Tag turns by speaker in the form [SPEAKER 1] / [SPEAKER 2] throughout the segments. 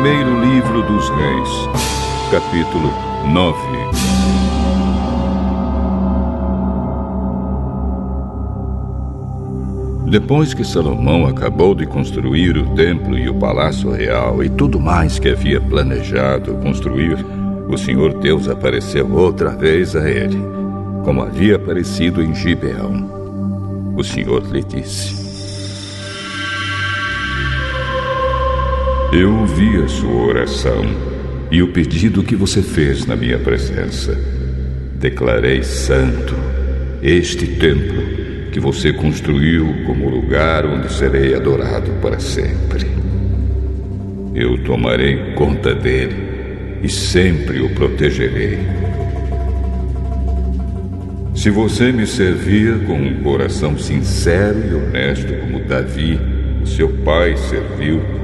[SPEAKER 1] Primeiro livro dos Reis, capítulo 9. Depois que Salomão acabou de construir o templo e o palácio real e tudo mais que havia planejado construir, o Senhor Deus apareceu outra vez a ele, como havia aparecido em Gibeão. O Senhor lhe disse: Eu ouvi a sua oração e o pedido que você fez na minha presença. Declarei santo este templo que você construiu como lugar onde serei adorado para sempre. Eu tomarei conta dele e sempre o protegerei. Se você me servir com um coração sincero e honesto como Davi, o seu pai, serviu,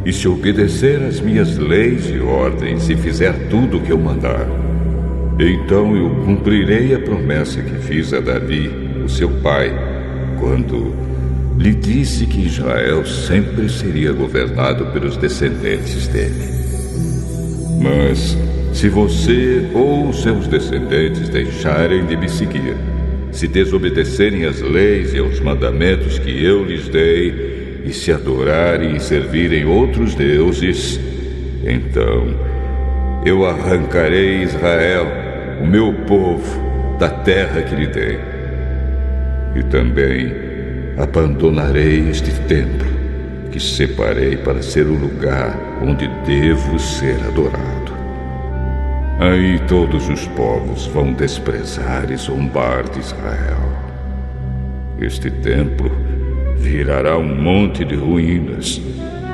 [SPEAKER 1] e se obedecer às minhas leis e ordens e fizer tudo o que eu mandar, então eu cumprirei a promessa que fiz a Davi, o seu pai, quando lhe disse que Israel sempre seria governado pelos descendentes dele. Mas se você ou seus descendentes deixarem de me seguir, se desobedecerem às leis e aos mandamentos que eu lhes dei, e se adorarem e servirem outros deuses, então eu arrancarei Israel, o meu povo, da terra que lhe dei. E também abandonarei este templo que separei para ser o lugar onde devo ser adorado. Aí todos os povos vão desprezar e zombar de Israel. Este templo virará um monte de ruínas,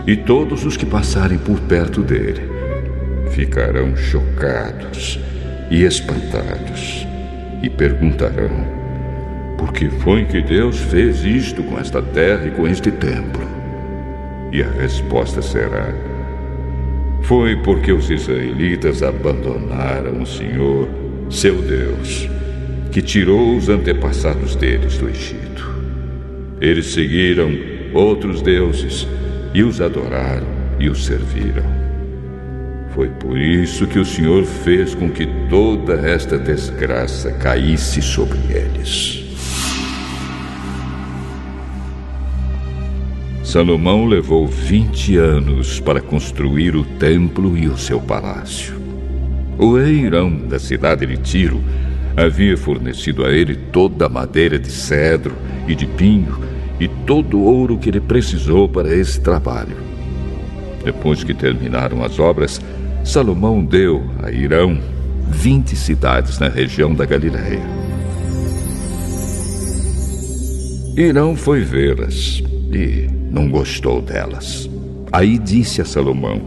[SPEAKER 1] e todos os que passarem por perto dele ficarão chocados e espantados e perguntarão: por que foi que Deus fez isto com esta terra e com este templo? E a resposta será: foi porque os israelitas abandonaram o Senhor, seu Deus, que tirou os antepassados deles do Egito. Eles seguiram outros deuses e os adoraram e os serviram. Foi por isso que o Senhor fez com que toda esta desgraça caísse sobre eles. Salomão levou 20 anos para construir o templo e o seu palácio. O rei Hirão, da cidade de Tiro, havia fornecido a ele toda a madeira de cedro e de pinho e todo o ouro que ele precisou para esse trabalho. Depois que terminaram as obras, Salomão deu a Hirão 20 cidades na região da Galileia. Hirão foi vê-las e não gostou delas. Aí disse a Salomão: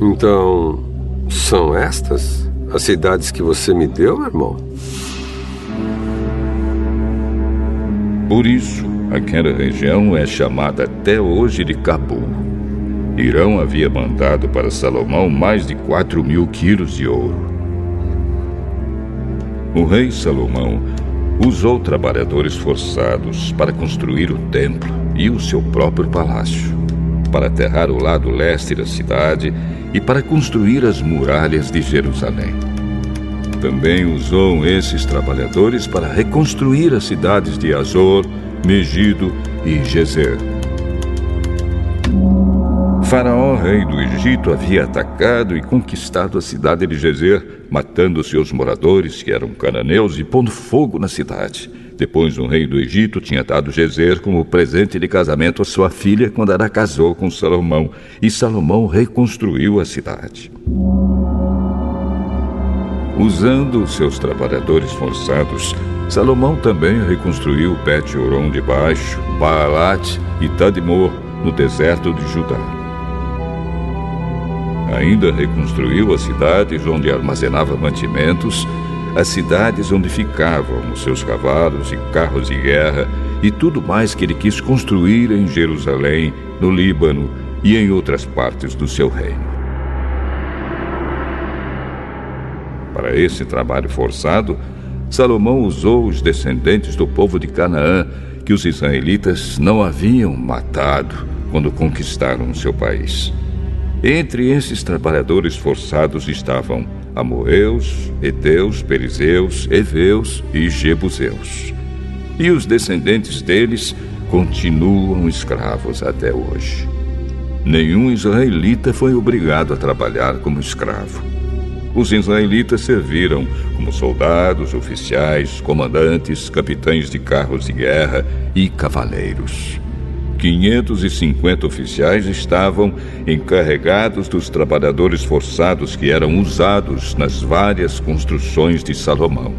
[SPEAKER 2] Então, são estas as cidades que você me deu, meu irmão?
[SPEAKER 1] Por isso, aquela região é chamada até hoje de Cabul. Hirão havia mandado para Salomão mais de 4.000 quilos de ouro. O rei Salomão usou trabalhadores forçados para construir o templo e o seu próprio palácio, para aterrar o lado leste da cidade e para construir as muralhas de Jerusalém. Também usou esses trabalhadores para reconstruir as cidades de Azor, Megido e Gezer. Faraó, rei do Egito, havia atacado e conquistado a cidade de Gezer, matando seus moradores, que eram cananeus, e pondo fogo na cidade. Depois, o rei do Egito tinha dado Gezer como presente de casamento à sua filha quando ela casou com Salomão, e Salomão reconstruiu a cidade. Usando seus trabalhadores forçados, Salomão também reconstruiu Bet-Horon de Baixo, Baalat e Tadmor, no deserto de Judá. Ainda reconstruiu as cidades onde armazenava mantimentos, as cidades onde ficavam os seus cavalos e carros de guerra e tudo mais que ele quis construir em Jerusalém, no Líbano e em outras partes do seu reino. Para esse trabalho forçado, Salomão usou os descendentes do povo de Canaã, que os israelitas não haviam matado quando conquistaram o seu país. Entre esses trabalhadores forçados estavam amorreus, heteus, perizeus, heveus e jebuseus. E os descendentes deles continuam escravos até hoje. Nenhum israelita foi obrigado a trabalhar como escravo. Os israelitas serviram como soldados, oficiais, comandantes, capitães de carros de guerra e cavaleiros. 550 oficiais estavam encarregados dos trabalhadores forçados que eram usados nas várias construções de Salomão.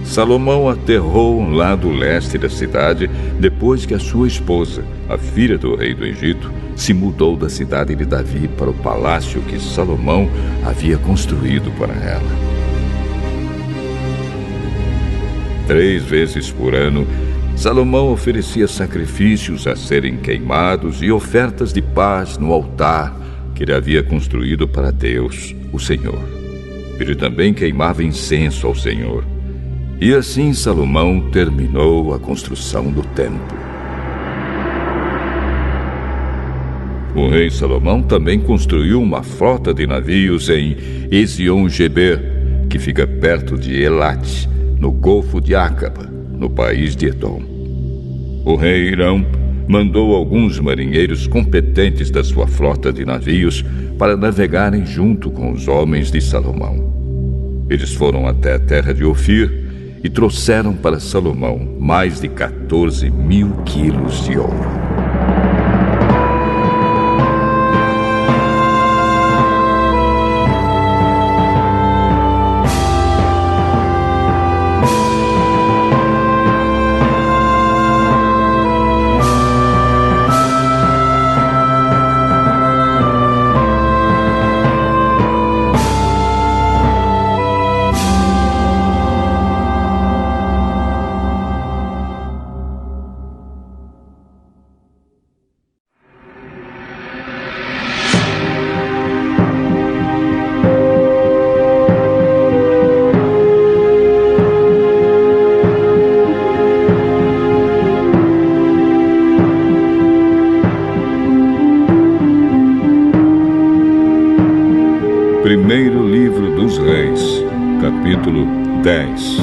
[SPEAKER 1] Salomão aterrou um lado leste da cidade depois que a sua esposa, a filha do rei do Egito, se mudou da cidade de Davi para o palácio que Salomão havia construído para ela. 3 vezes por ano, Salomão oferecia sacrifícios a serem queimados e ofertas de paz no altar que ele havia construído para Deus, o Senhor. Ele também queimava incenso ao Senhor. E assim Salomão terminou a construção do templo. O rei Salomão também construiu uma frota de navios em Ezion-Geber, que fica perto de Elat, no Golfo de Acaba, no país de Edom. O rei Hirão mandou alguns marinheiros competentes da sua frota de navios para navegarem junto com os homens de Salomão. Eles foram até a terra de Ofir e trouxeram para Salomão mais de 14.000 quilos de ouro. Primeiro livro dos Reis, capítulo 10.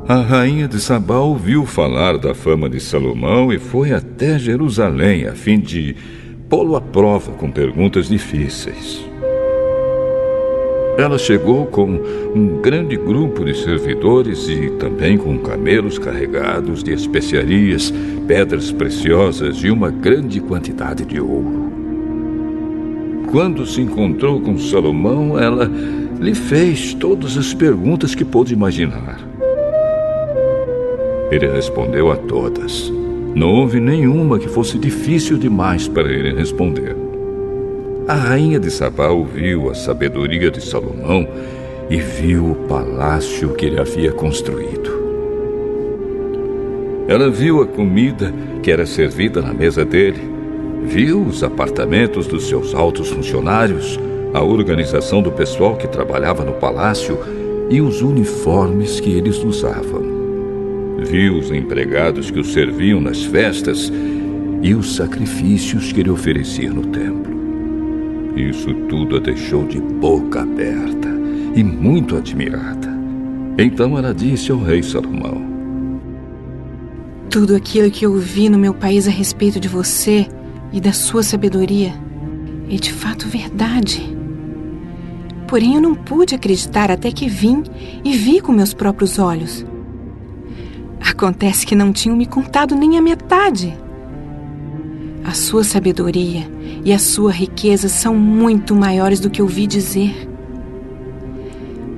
[SPEAKER 1] A rainha de Sabá ouviu falar da fama de Salomão e foi até Jerusalém a fim de pô-lo à prova com perguntas difíceis. Ela chegou com um grande grupo de servidores e também com camelos carregados de especiarias, pedras preciosas e uma grande quantidade de ouro. Quando se encontrou com Salomão, ela lhe fez todas as perguntas que pôde imaginar. Ele respondeu a todas. Não houve nenhuma que fosse difícil demais para ele responder. A rainha de Sabá ouviu a sabedoria de Salomão e viu o palácio que ele havia construído. Ela viu a comida que era servida na mesa dele, viu os apartamentos dos seus altos funcionários, a organização do pessoal que trabalhava no palácio e os uniformes que eles usavam. Viu os empregados que o serviam nas festas e os sacrifícios que ele oferecia no templo. Isso tudo a deixou de boca aberta e muito admirada. Então ela disse ao rei Salomão:
[SPEAKER 3] tudo aquilo que eu ouvi no meu país a respeito de você e da sua sabedoria é de fato verdade. Porém, eu não pude acreditar até que vim e vi com meus próprios olhos. Acontece que não tinham me contado nem a metade. A sua sabedoria e a sua riqueza são muito maiores do que ouvi dizer.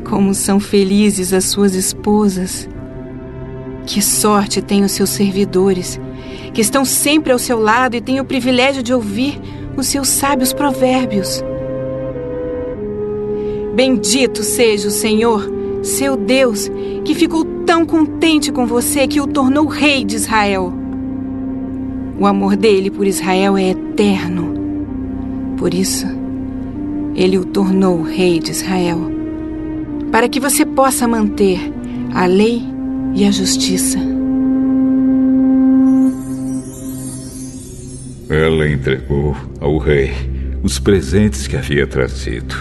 [SPEAKER 3] Como são felizes as suas esposas. Que sorte têm os seus servidores, que estão sempre ao seu lado e têm o privilégio de ouvir os seus sábios provérbios. Bendito seja o Senhor, seu Deus, que ficou tão contente com você que o tornou rei de Israel. O amor dele por Israel é eterno. Por isso, ele o tornou rei de Israel, para que você possa manter a lei e a justiça.
[SPEAKER 1] Ela entregou ao rei os presentes que havia trazido.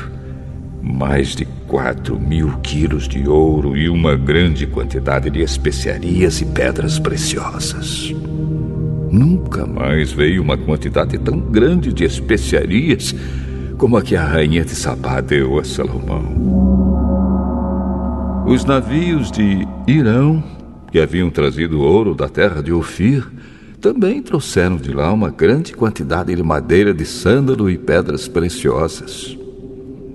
[SPEAKER 1] Mais de 4.000 quilos de ouro e uma grande quantidade de especiarias e pedras preciosas. Nunca mais veio uma quantidade tão grande de especiarias como a que a rainha de Sabá deu a Salomão. Os navios de Irão, que haviam trazido ouro da terra de Ofir, também trouxeram de lá uma grande quantidade de madeira de sândalo e pedras preciosas.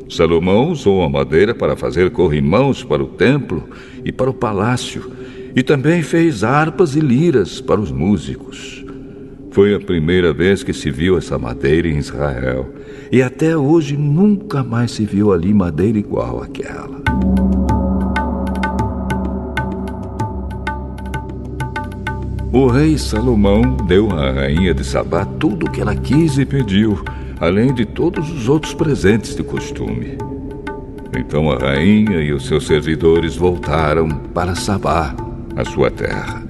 [SPEAKER 1] Salomão usou a madeira para fazer corrimãos para o templo e para o palácio, e também fez harpas e liras para os músicos. Foi a primeira vez que se viu essa madeira em Israel, e até hoje nunca mais se viu ali madeira igual àquela. O rei Salomão deu à rainha de Sabá tudo o que ela quis e pediu, além de todos os outros presentes de costume. Então a rainha e os seus servidores voltaram para Sabá, a sua terra.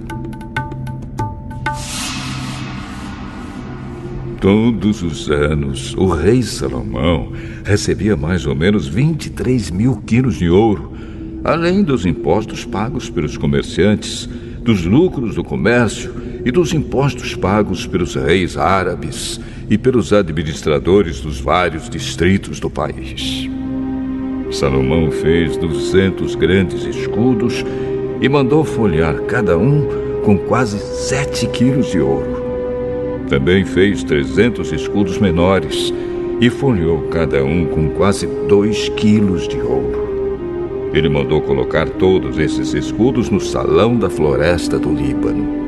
[SPEAKER 1] Todos os anos, o rei Salomão recebia mais ou menos 23.000 quilos de ouro, além dos impostos pagos pelos comerciantes, dos lucros do comércio e dos impostos pagos pelos reis árabes e pelos administradores dos vários distritos do país. Salomão fez 200 grandes escudos e mandou folhear cada um com quase 7 quilos de ouro. Também fez 300 escudos menores e folheou cada um com quase 2 quilos de ouro. Ele mandou colocar todos esses escudos no salão da floresta do Líbano.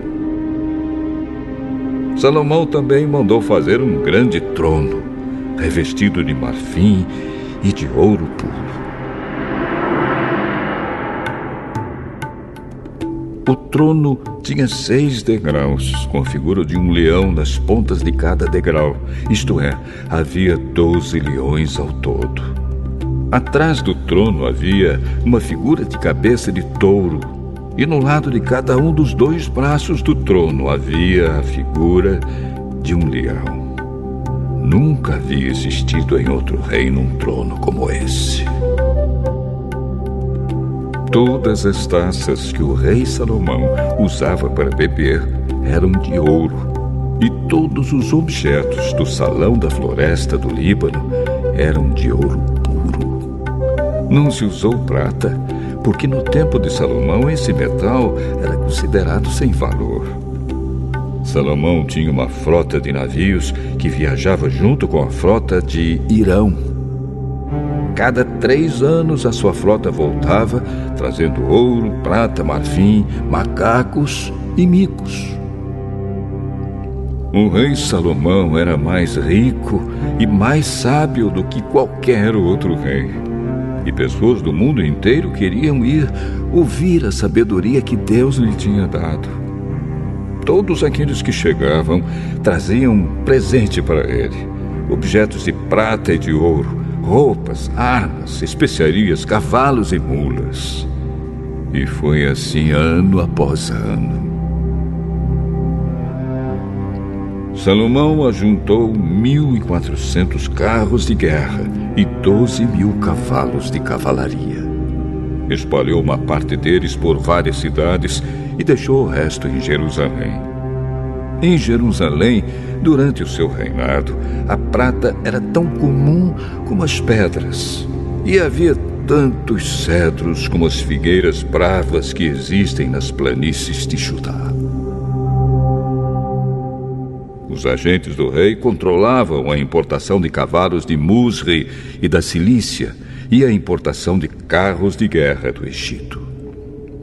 [SPEAKER 1] Salomão também mandou fazer um grande trono, revestido de marfim e de ouro puro. O trono tinha 6 degraus, com a figura de um leão nas pontas de cada degrau. Isto é, havia 12 leões ao todo. Atrás do trono havia uma figura de cabeça de touro, e no lado de cada um dos 2 braços do trono havia a figura de um leão. Nunca havia existido em outro reino um trono como esse. Todas as taças que o rei Salomão usava para beber eram de ouro, e todos os objetos do salão da floresta do Líbano eram de ouro puro. Não se usou prata, porque no tempo de Salomão esse metal era considerado sem valor. Salomão tinha uma frota de navios que viajava junto com a frota de Irão. Cada 3 anos a sua frota voltava, trazendo ouro, prata, marfim, macacos e micos. O rei Salomão era mais rico e mais sábio do que qualquer outro rei. E pessoas do mundo inteiro queriam ir ouvir a sabedoria que Deus lhe tinha dado. Todos aqueles que chegavam traziam um presente para ele: objetos de prata e de ouro, roupas, armas, especiarias, cavalos e mulas. E foi assim ano após ano. Salomão ajuntou 1.400 carros de guerra e 12.000 cavalos de cavalaria. Espalhou uma parte deles por várias cidades e deixou o resto em Jerusalém. Em Jerusalém, durante o seu reinado, a prata era tão comum como as pedras, e havia tantos cedros como as figueiras bravas que existem nas planícies de Judá. Os agentes do rei controlavam a importação de cavalos de Musri e da Cilícia e a importação de carros de guerra do Egito.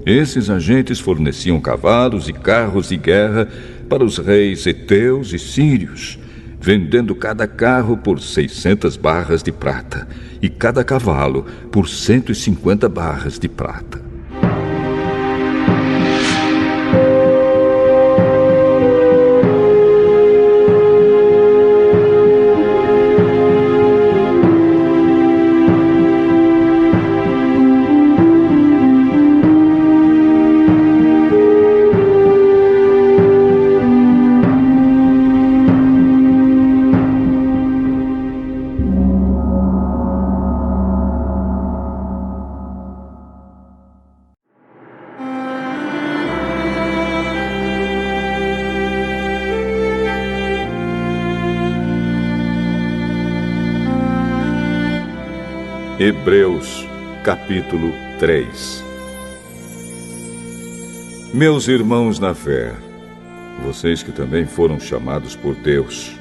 [SPEAKER 1] Esses agentes forneciam cavalos e carros de guerra para os reis heteus e sírios, vendendo cada carro por 600 barras de prata e cada cavalo por 150 barras de prata. Hebreus, capítulo 3. Meus irmãos na fé, vocês que também foram chamados por Deus,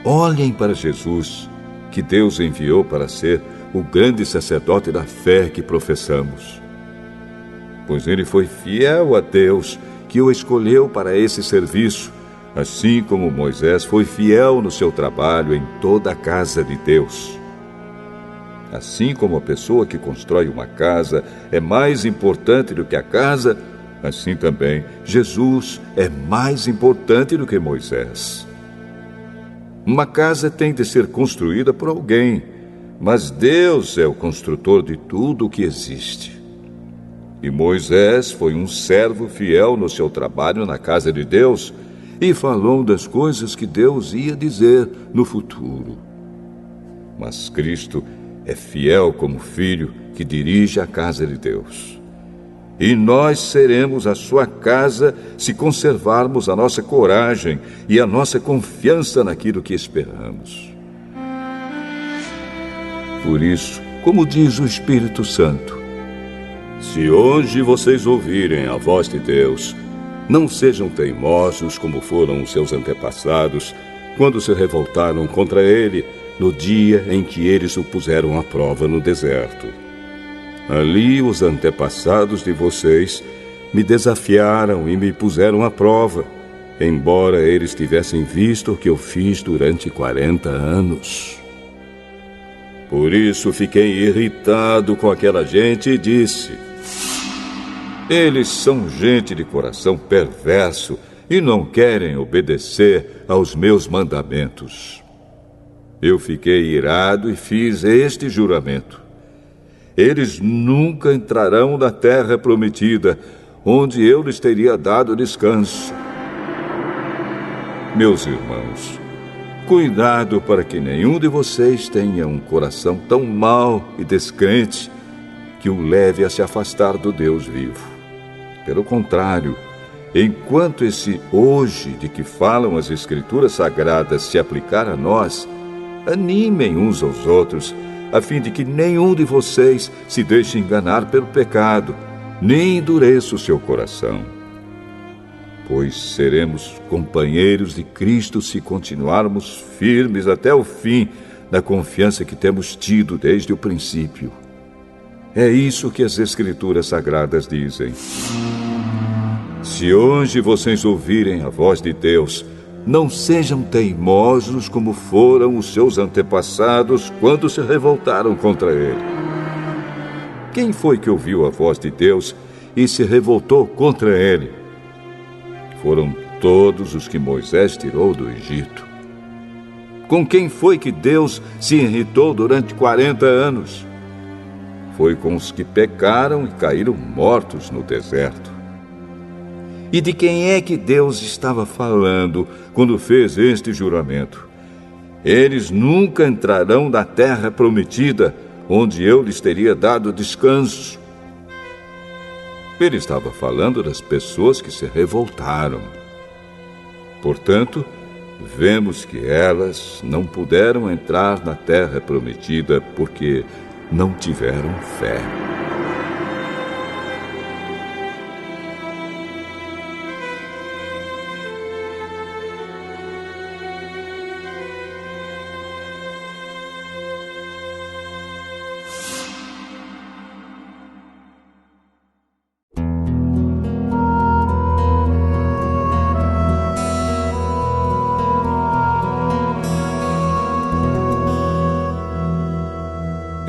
[SPEAKER 1] olhem para Jesus, que Deus enviou para ser o grande sacerdote da fé que professamos. Pois ele foi fiel a Deus, que o escolheu para esse serviço, assim como Moisés foi fiel no seu trabalho em toda a casa de Deus. Assim como a pessoa que constrói uma casa é mais importante do que a casa, assim também Jesus é mais importante do que Moisés. Uma casa tem de ser construída por alguém, mas Deus é o construtor de tudo o que existe. E Moisés foi um servo fiel no seu trabalho na casa de Deus e falou das coisas que Deus ia dizer no futuro. Mas Cristo é fiel como filho que dirige a casa de Deus. E nós seremos a sua casa se conservarmos a nossa coragem e a nossa confiança naquilo que esperamos. Por isso, como diz o Espírito Santo, se hoje vocês ouvirem a voz de Deus, não sejam teimosos como foram os seus antepassados, quando se revoltaram contra ele no dia em que eles o puseram à prova no deserto. Ali os antepassados de vocês me desafiaram e me puseram à prova, embora eles tivessem visto o que eu fiz durante 40 anos. Por isso fiquei irritado com aquela gente e disse: eles são gente de coração perverso e não querem obedecer aos meus mandamentos. Eu fiquei irado e fiz este juramento: eles nunca entrarão na terra prometida, onde eu lhes teria dado descanso. Meus irmãos, cuidado para que nenhum de vocês tenha um coração tão mau e descrente que o leve a se afastar do Deus vivo. Pelo contrário, enquanto esse hoje de que falam as Escrituras Sagradas se aplicar a nós, animem uns aos outros, a fim de que nenhum de vocês se deixe enganar pelo pecado, nem endureça o seu coração. Pois seremos companheiros de Cristo se continuarmos firmes até o fim na confiança que temos tido desde o princípio. É isso que as Escrituras Sagradas dizem. Se hoje vocês ouvirem a voz de Deus, não sejam teimosos como foram os seus antepassados quando se revoltaram contra ele. Quem foi que ouviu a voz de Deus e se revoltou contra ele? Foram todos os que Moisés tirou do Egito. Com quem foi que Deus se irritou durante 40 anos? Foi com os que pecaram e caíram mortos no deserto. E de quem é que Deus estava falando quando fez este juramento? Eles nunca entrarão na terra prometida, onde eu lhes teria dado descanso. Ele estava falando das pessoas que se revoltaram. Portanto, vemos que elas não puderam entrar na terra prometida porque não tiveram fé.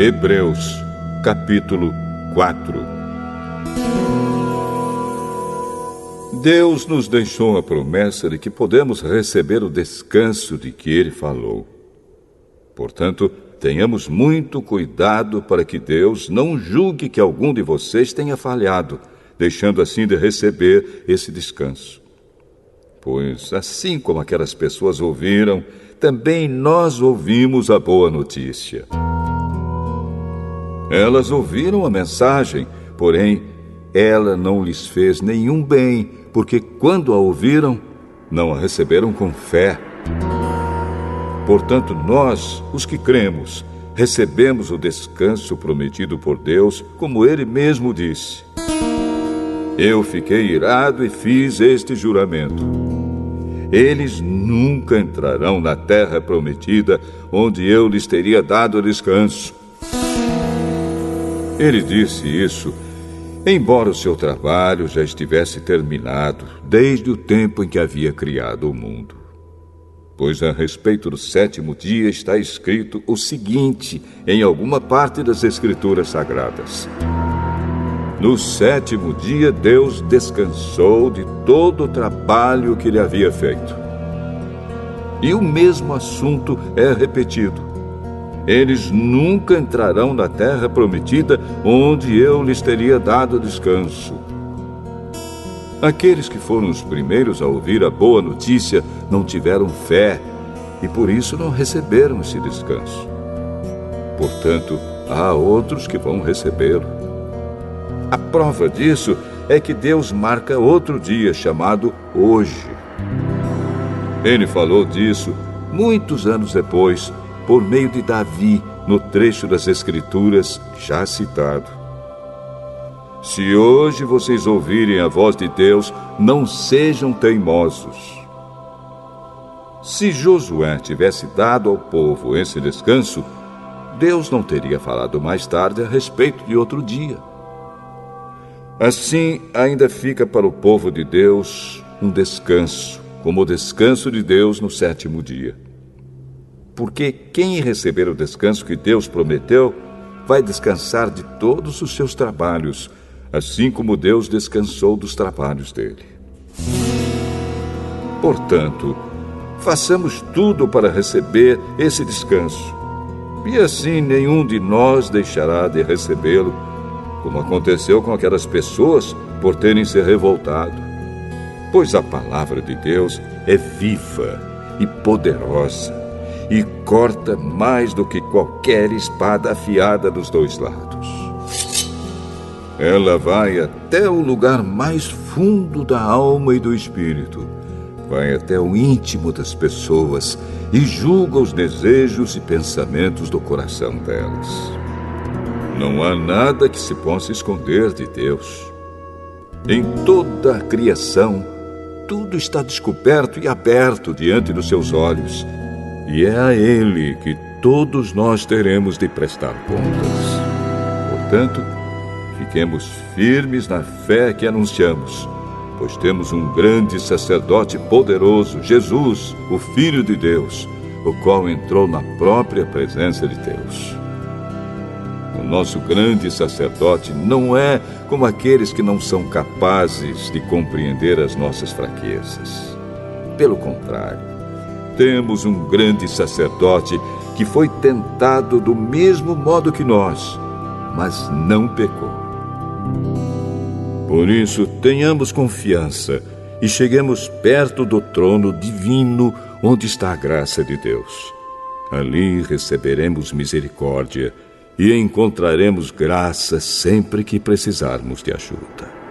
[SPEAKER 1] Hebreus, capítulo 4. Deus nos deixou a promessa de que podemos receber o descanso de que Ele falou. Portanto, tenhamos muito cuidado para que Deus não julgue que algum de vocês tenha falhado, deixando assim de receber esse descanso. Pois, assim como aquelas pessoas ouviram, também nós ouvimos a boa notícia. Elas ouviram a mensagem, porém, ela não lhes fez nenhum bem, porque quando a ouviram, não a receberam com fé. Portanto, nós, os que cremos, recebemos o descanso prometido por Deus, como Ele mesmo disse. Eu fiquei irado e fiz este juramento. Eles nunca entrarão na terra prometida, onde eu lhes teria dado descanso. Ele disse isso, embora o seu trabalho já estivesse terminado, desde o tempo em que havia criado o mundo. Pois a respeito do 7º dia está escrito o seguinte em alguma parte das Escrituras Sagradas: no 7º dia, Deus descansou de todo o trabalho que ele havia feito. E o mesmo assunto é repetido. Eles nunca entrarão na terra prometida, onde eu lhes teria dado descanso. Aqueles que foram os primeiros a ouvir a boa notícia não tiveram fé e por isso não receberam esse descanso. Portanto, há outros que vão recebê-lo. A prova disso é que Deus marca outro dia chamado hoje. Ele falou disso muitos anos depois, por meio de Davi, no trecho das Escrituras já citado. Se hoje vocês ouvirem a voz de Deus, não sejam teimosos. Se Josué tivesse dado ao povo esse descanso, Deus não teria falado mais tarde a respeito de outro dia. Assim, ainda fica para o povo de Deus um descanso, como o descanso de Deus no 7º dia. Porque quem receber o descanso que Deus prometeu, vai descansar de todos os seus trabalhos, assim como Deus descansou dos trabalhos dele. Portanto, façamos tudo para receber esse descanso, e assim nenhum de nós deixará de recebê-lo, como aconteceu com aquelas pessoas por terem se revoltado. Pois a palavra de Deus é viva e poderosa e corta mais do que qualquer espada afiada dos dois lados. Ela vai até o lugar mais fundo da alma e do espírito, vai até o íntimo das pessoas e julga os desejos e pensamentos do coração delas. Não há nada que se possa esconder de Deus. Em toda a criação, tudo está descoberto e aberto diante dos seus olhos, e é a Ele que todos nós teremos de prestar contas. Portanto, fiquemos firmes na fé que anunciamos, pois temos um grande sacerdote poderoso, Jesus, o Filho de Deus, o qual entrou na própria presença de Deus. O nosso grande sacerdote não é como aqueles que não são capazes de compreender as nossas fraquezas. Pelo contrário, temos um grande sacerdote que foi tentado do mesmo modo que nós, mas não pecou. Por isso, tenhamos confiança e cheguemos perto do trono divino onde está a graça de Deus. Ali receberemos misericórdia e encontraremos graça sempre que precisarmos de ajuda.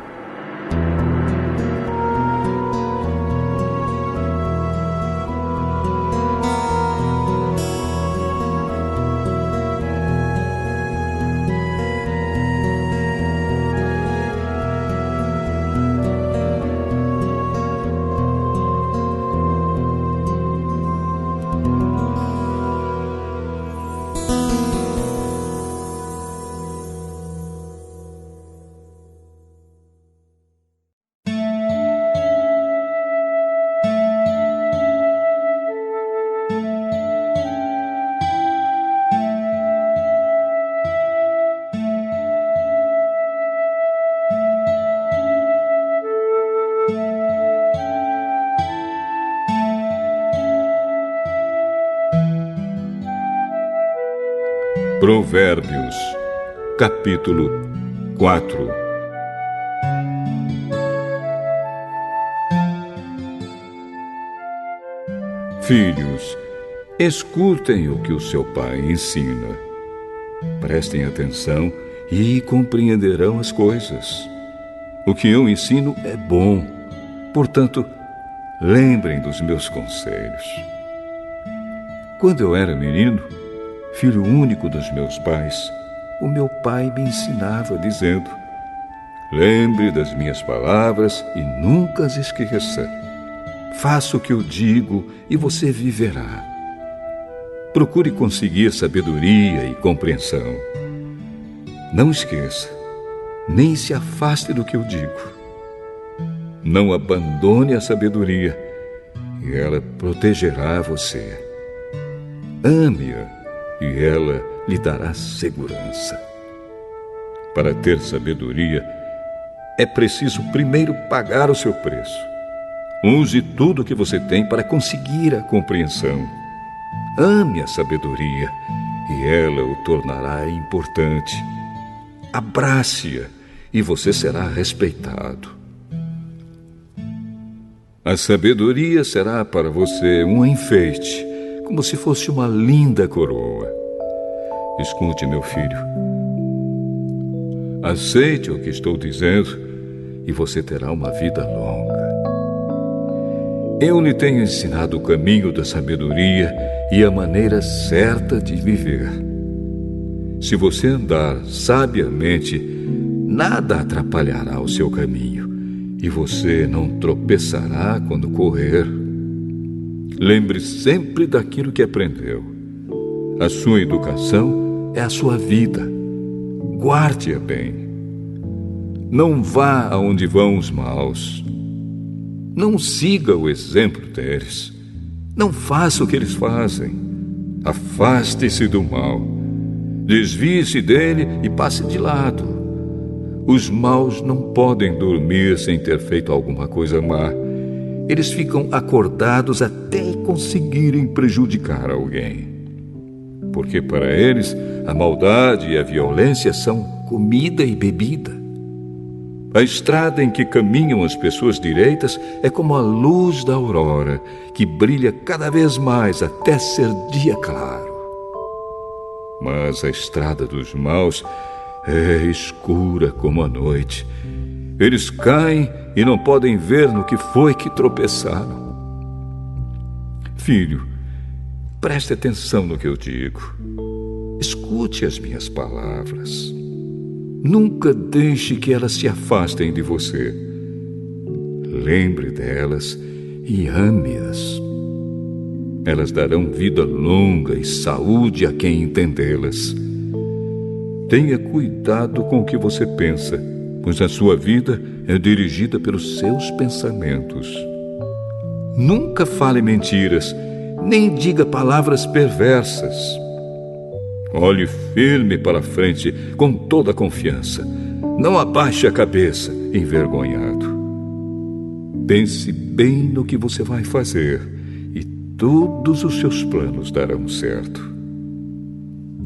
[SPEAKER 1] Provérbios, capítulo 4. Filhos, escutem o que o seu pai ensina. Prestem atenção e compreenderão as coisas. O que eu ensino é bom, portanto, lembrem dos meus conselhos. Quando eu era menino, filho único dos meus pais, o meu pai me ensinava dizendo: lembre das minhas palavras e nunca as esqueça. Faça o que eu digo e você viverá. Procure conseguir sabedoria e compreensão. Não esqueça, nem se afaste do que eu digo. Não abandone a sabedoria e ela protegerá você. Ame-a e ela lhe dará segurança. Para ter sabedoria, é preciso primeiro pagar o seu preço. Use tudo o que você tem para conseguir a compreensão. Ame a sabedoria e ela o tornará importante. Abrace-a e você será respeitado. A sabedoria será para você um enfeite, como se fosse uma linda coroa. Escute, meu filho. Aceite o que estou dizendo e você terá uma vida longa. Eu lhe tenho ensinado o caminho da sabedoria e a maneira certa de viver. Se você andar sabiamente, nada atrapalhará o seu caminho e você não tropeçará quando correr. Lembre sempre daquilo que aprendeu. A sua educação é a sua vida. Guarde-a bem. Não vá aonde vão os maus. Não siga o exemplo deles. Não faça o que eles fazem. Afaste-se do mal. Desvie-se dele e passe de lado. Os maus não podem dormir sem ter feito alguma coisa má. Eles ficam acordados até conseguirem prejudicar alguém. Porque para eles, a maldade e a violência são comida e bebida. A estrada em que caminham as pessoas direitas é como a luz da aurora, que brilha cada vez mais até ser dia claro. Mas a estrada dos maus é escura como a noite. Eles caem e não podem ver no que foi que tropeçaram. Filho, preste atenção no que eu digo. Escute as minhas palavras. Nunca deixe que elas se afastem de você. Lembre delas e ame-as. Elas darão vida longa e saúde a quem entendê-las. Tenha cuidado com o que você pensa, pois a sua vida é dirigida pelos seus pensamentos. Nunca fale mentiras, nem diga palavras perversas. Olhe firme para frente com toda a confiança. Não abaixe a cabeça, envergonhado. Pense bem no que você vai fazer e todos os seus planos darão certo.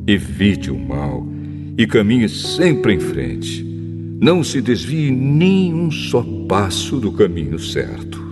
[SPEAKER 1] Evite o mal e caminhe sempre em frente. Não se desvie nem um só passo do caminho certo.